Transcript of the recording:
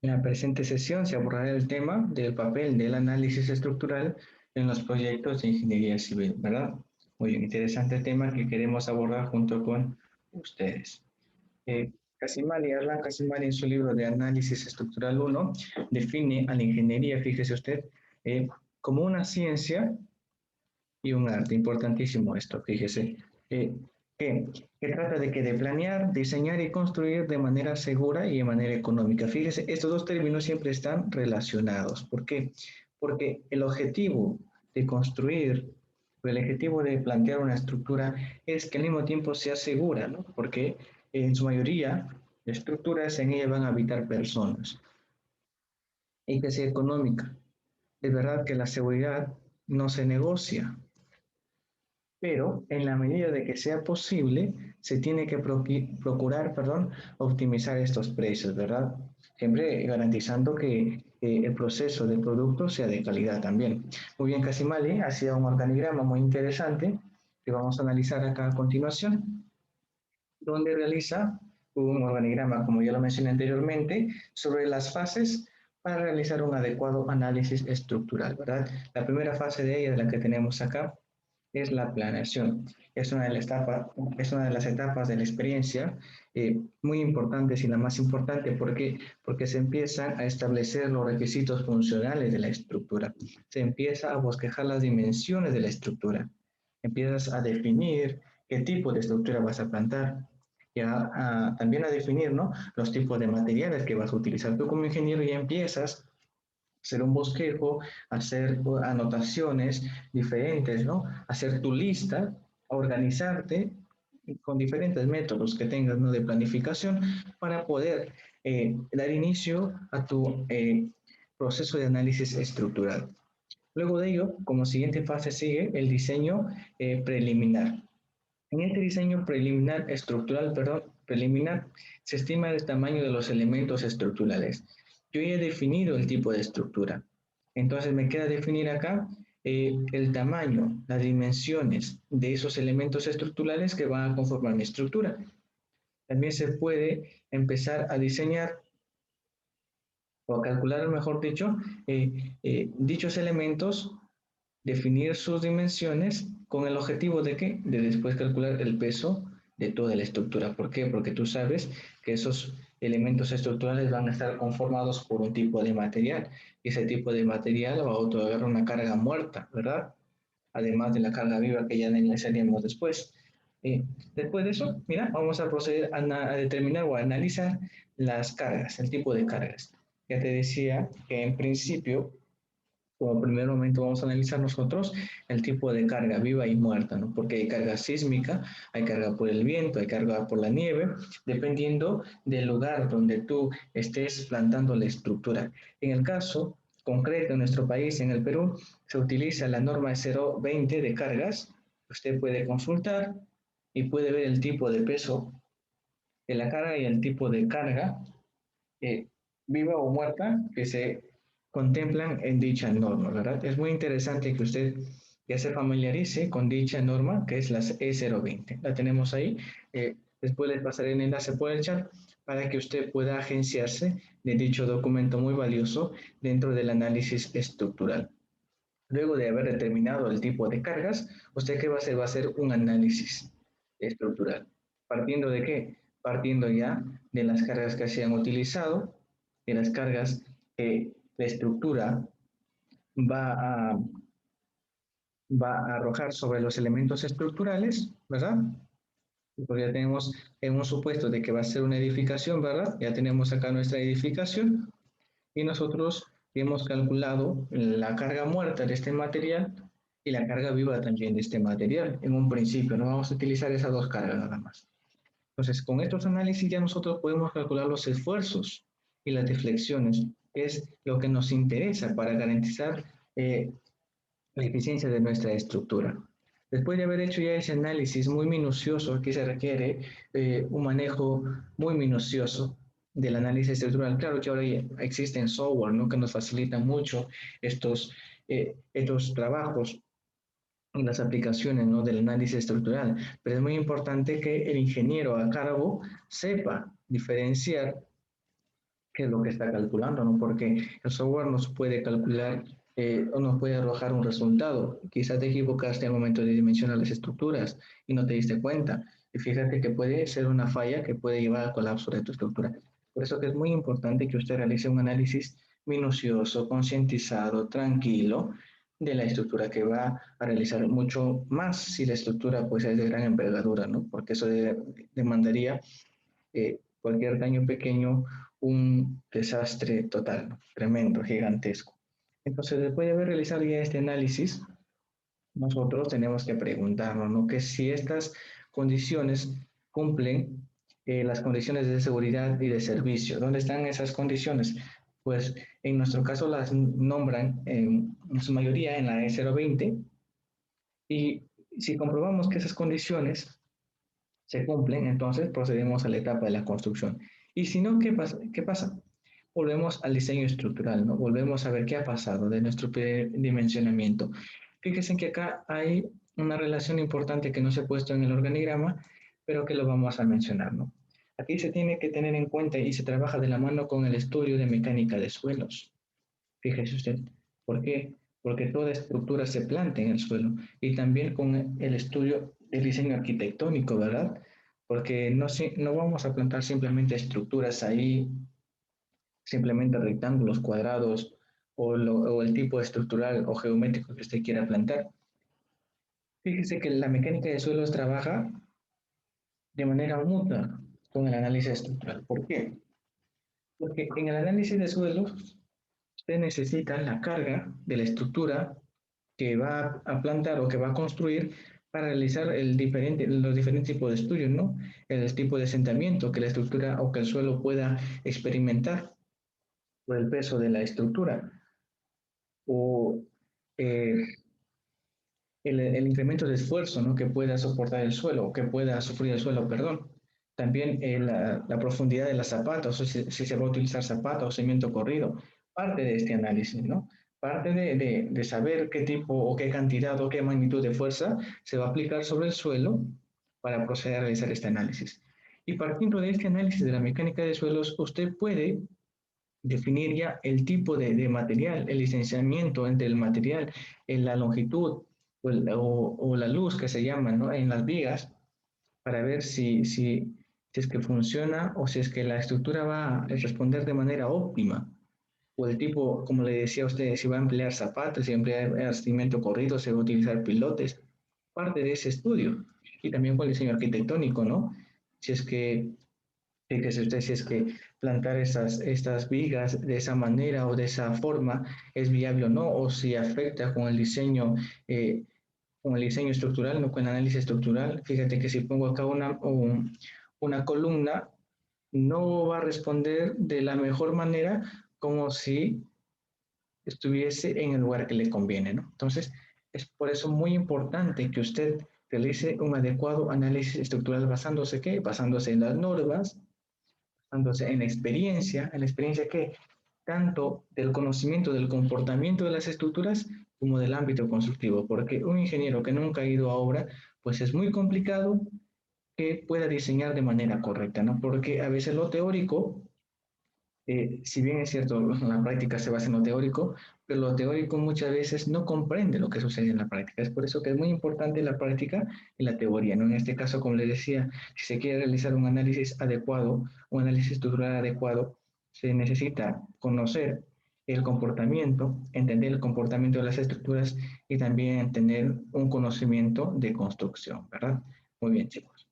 En la presente sesión se abordará el tema del papel del análisis estructural en los proyectos de ingeniería civil, ¿verdad? Muy interesante tema que queremos abordar junto con ustedes. Casimali, Arlan Casimali en su libro de Análisis Estructural 1 define a la ingeniería, fíjese usted, como una ciencia y un arte. Importantísimo esto, fíjese. Eh, que, que trata de que de planear, diseñar y construir de manera segura y de manera económica. Fíjese, estos dos términos siempre están relacionados. ¿Por qué? Porque el objetivo de construir, el objetivo de plantear una estructura es que al mismo tiempo sea segura, ¿no? Porque en su mayoría, estructuras en ellas van a habitar personas y que sea económica. Es verdad que la seguridad no se negocia, pero en la medida de que sea posible, se tiene que procurar, perdón, optimizar estos precios, ¿verdad? Siempre garantizando que el proceso del producto sea de calidad también. Muy bien, Casimali, ha sido un organigrama muy interesante que vamos a analizar acá a continuación, donde realiza un organigrama, como ya lo mencioné anteriormente, sobre las fases para realizar un adecuado análisis estructural, ¿verdad? La primera fase de ella, de la que tenemos acá, es la planeación. Es una de las etapas de la experiencia muy importantes y la más importante. ¿Por qué? Porque se empiezan a establecer los requisitos funcionales de la estructura. Se empieza a bosquejar las dimensiones de la estructura. Empiezas a definir qué tipo de estructura vas a plantar. También a definir, ¿no?, los tipos de materiales que vas a utilizar. Tú como ingeniero ya empiezas hacer un bosquejo, hacer anotaciones diferentes, ¿no? Hacer tu lista, organizarte con diferentes métodos que tengas, ¿no?, de planificación para poder dar inicio a tu proceso de análisis estructural. Luego de ello, como siguiente fase sigue el diseño preliminar. En este diseño preliminar, estructural, perdón, preliminar, se estima el tamaño de los elementos estructurales. Yo ya he definido el tipo de estructura. Entonces me queda definir acá el tamaño, las dimensiones de esos elementos estructurales que van a conformar mi estructura. También se puede empezar a diseñar o a calcular, mejor dicho, dichos elementos, definir sus dimensiones con el objetivo de que de después calcular el peso de toda la estructura. ¿Por qué? Porque tú sabes que esos elementos estructurales van a estar conformados por un tipo de material y ese tipo de material va a otorgar una carga muerta, ¿verdad? Además de la carga viva que ya analizaremos después. Eh, Después de eso, mira, vamos a proceder a determinar o a analizar las cargas, el tipo de cargas. Ya te decía que en principio, como primer momento vamos a analizar nosotros el tipo de carga viva y muerta, ¿no? Porque hay carga sísmica, hay carga por el viento, hay carga por la nieve, dependiendo del lugar donde tú estés plantando la estructura. En el caso concreto en nuestro país, en el Perú, se utiliza la norma 020 de cargas. Usted puede consultar y puede ver el tipo de peso de la carga y el tipo de carga eh, viva o muerta que se contemplan en dicha norma, ¿verdad? Es muy interesante que usted ya se familiarice con dicha norma, que es la E020. La tenemos ahí. Después les pasaré el enlace por el chat para que usted pueda agenciarse de dicho documento muy valioso dentro del análisis estructural. Luego de haber determinado el tipo de cargas, ¿usted qué va a hacer? Va a hacer un análisis estructural. ¿Partiendo de qué? Partiendo ya de las cargas que se han utilizado, de las cargas que la estructura va a, va a arrojar sobre los elementos estructurales, ¿verdad? Porque ya tenemos, hemos supuesto de que va a ser una edificación, ¿verdad? Ya tenemos acá nuestra edificación y nosotros hemos calculado la carga muerta de este material y la carga viva también de este material. En un principio, no vamos a utilizar esas dos cargas nada más. Entonces, con estos análisis ya nosotros podemos calcular los esfuerzos y las deflexiones, que es lo que nos interesa para garantizar la eficiencia de nuestra estructura. Después de haber hecho ya ese análisis muy minucioso, aquí se requiere un manejo muy minucioso del análisis estructural. Claro que ahora ya existen software, ¿no?, que nos facilitan mucho estos trabajos y las aplicaciones, ¿no?, del análisis estructural, pero es muy importante que el ingeniero a cargo sepa diferenciar qué es lo que está calculando, ¿no? Porque el software nos puede calcular o nos puede arrojar un resultado. Quizás te equivocaste al momento de dimensionar las estructuras y no te diste cuenta. Y fíjate que puede ser una falla que puede llevar al colapso de tu estructura. Por eso que es muy importante que usted realice un análisis minucioso, concientizado, tranquilo de la estructura que va a realizar, mucho más si la estructura pues es de gran envergadura, ¿no? Porque eso demandaría cualquier daño pequeño, un desastre total, ¿no? Tremendo, gigantesco. Entonces, después de haber realizado ya este análisis, nosotros tenemos que preguntarnos, ¿no? Que si estas condiciones cumplen las condiciones de seguridad y de servicio. ¿Dónde están esas condiciones? Pues en nuestro caso las nombran en su mayoría en la E020 y si comprobamos que esas condiciones se cumplen, entonces procedemos a la etapa de la construcción. Y si no, ¿qué pasa? Volvemos al diseño estructural, ¿no? Volvemos a ver qué ha pasado de nuestro dimensionamiento. Fíjense que acá hay una relación importante que no se ha puesto en el organigrama, pero que lo vamos a mencionar, ¿no? Aquí se tiene que tener en cuenta y se trabaja de la mano con el estudio de mecánica de suelos. Fíjese usted, ¿por qué? Porque toda estructura se planta en el suelo y también con el estudio del diseño arquitectónico, ¿verdad? Porque no vamos a plantar simplemente estructuras ahí, simplemente rectángulos, cuadrados o el tipo estructural o geométrico que usted quiera plantar. Fíjese que la mecánica de suelos trabaja de manera mutua con el análisis estructural. ¿Por qué? Porque en el análisis de suelos usted necesita la carga de la estructura que va a plantar o que va a construir para realizar los diferentes tipos de estudios, ¿no? El tipo de asentamiento que la estructura o que el suelo pueda experimentar por el peso de la estructura o eh, el incremento de esfuerzo, ¿no? Que pueda soportar el suelo o que pueda sufrir el suelo, perdón. También la profundidad de las zapatas, o si se va a utilizar zapata o cemento corrido, parte de este análisis, ¿no? Parte de saber qué tipo o qué cantidad o qué magnitud de fuerza se va a aplicar sobre el suelo para proceder a realizar este análisis. Y partiendo de este análisis de la mecánica de suelos, usted puede definir ya el tipo de material, el licenciamiento entre el material, en la longitud o la luz que se llama, ¿no? En las vigas, para ver si es que funciona o si es que la estructura va a responder de manera óptima. O el tipo, como le decía a usted, si va a emplear zapatos, si va a emplear cimiento corrido, si va a utilizar pilotes, parte de ese estudio. Y también con el diseño arquitectónico, ¿no? Si es que fíjese usted si es que plantar estas vigas de esa manera o de esa forma es viable o no, o si afecta eh, con el diseño estructural, no con el análisis estructural. Fíjate que si pongo acá una columna, no va a responder de la mejor manera como si estuviese en el lugar que le conviene, ¿no? Entonces, es por eso muy importante que usted realice un adecuado análisis estructural basándose, ¿qué? Basándose en las normas, basándose en la experiencia que tanto del conocimiento del comportamiento de las estructuras como del ámbito constructivo, porque un ingeniero que nunca ha ido a obra, pues es muy complicado que pueda diseñar de manera correcta, ¿no? Porque a veces lo teórico, si bien es cierto, la práctica se basa en lo teórico, pero lo teórico muchas veces no comprende lo que sucede en la práctica. Es por eso que es muy importante la práctica y la teoría, ¿no? En este caso, como les decía, si se quiere realizar un análisis adecuado, un análisis estructural adecuado, se necesita conocer el comportamiento, entender el comportamiento de las estructuras y también tener un conocimiento de construcción, ¿verdad? Muy bien, chicos.